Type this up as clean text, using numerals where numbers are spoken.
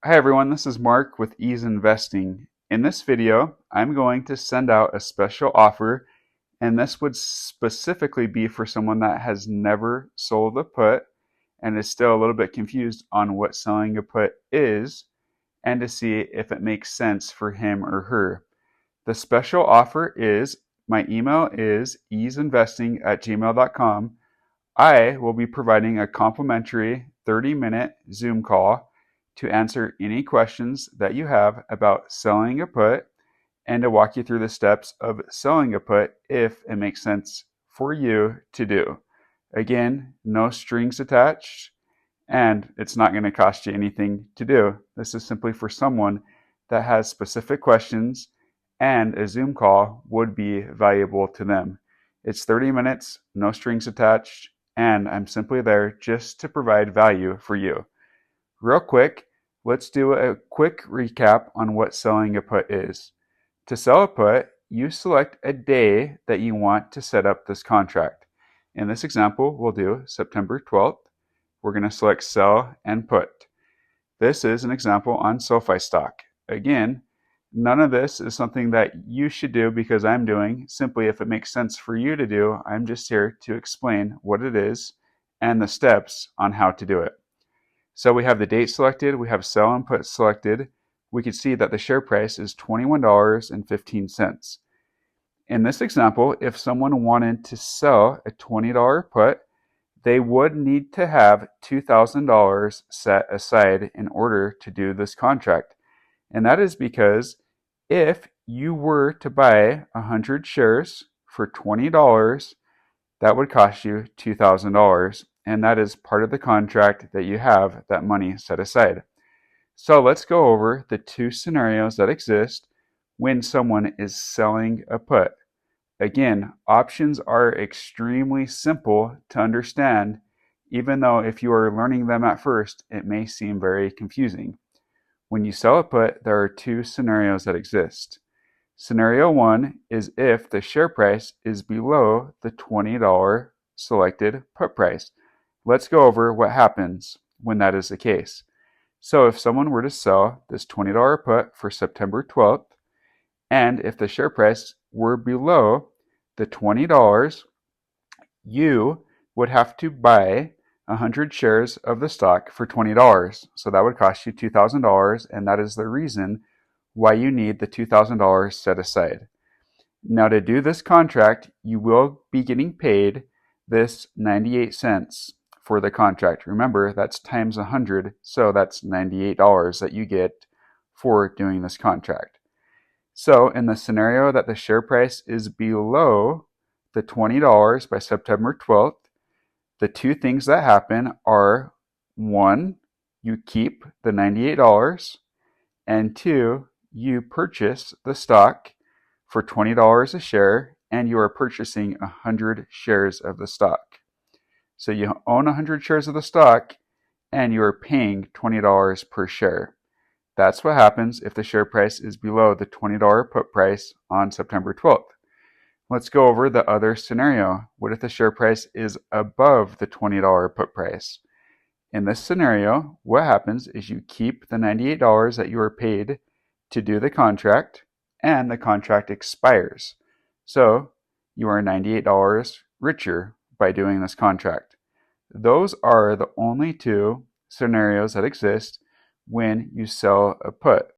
Hi everyone, this is Mark with Easeinvesting. In this video, I'm going to send out a special offer, and this would specifically be for someone that has never sold a put and is still a little bit confused on what selling a put is, and to see if it makes sense for him or her. The special offer is my email is easeinvesting@gmail.com. I will be providing a complimentary 30-minute Zoom call to answer any questions that you have about selling a put and to walk you through the steps of selling a put if it makes sense for you to do. Again, no strings attached, and it's not going to cost you anything to do. This is simply for someone that has specific questions, and a Zoom call would be valuable to them. It's 30 minutes, no strings attached, and I'm simply there just to provide value for you. Real quick, let's do a quick recap on what selling a put is. To sell a put, you select a day that you want to set up this contract. In this example, we'll do September 12th. We're going to select sell and put. This is an example on SoFi stock. Again, none of this is something that you should do because I'm doing. Simply, if it makes sense for you to do, I'm just here to explain what it is and the steps on how to do it. So we have the date selected, we have sell and put selected. We can see that the share price is $21.15. In this example, if someone wanted to sell a $20 put, they would need to have $2,000 set aside in order to do this contract. And that is because if you were to buy 100 shares for $20, that would cost you $2,000. And that is part of the contract that you have that money set aside. So let's go over the two scenarios that exist when someone is selling a put. Again, options are extremely simple to understand, even though if you are learning them at first, it may seem very confusing. When you sell a put, there are two scenarios that exist. Scenario one is if the share price is below the $20 selected put price. Let's go over what happens when that is the case. So if someone were to sell this $20 put for September 12th, and if the share price were below the $20, you would have to buy 100 shares of the stock for $20. So that would cost you $2,000, and that is the reason why you need the $2,000 set aside. Now to do this contract, you will be getting paid this 98 cents for the contract. Remember, that's times 100, so that's $98 that you get for doing this contract. So in the scenario that the share price is below the $20 by September 12th, the two things that happen are, one, you keep the $98, and two, you purchase the stock for $20 a share, and you are purchasing 100 shares of the stock. So you own 100 shares of the stock, and you are paying $20 per share. That's what happens if the share price is below the $20 put price on September 12th. Let's go over the other scenario. What if the share price is above the $20 put price? In this scenario, what happens is you keep the $98 that you were paid to do the contract, and the contract expires. So you are $98 richer by doing this contract. Those are the only two scenarios that exist when you sell a put.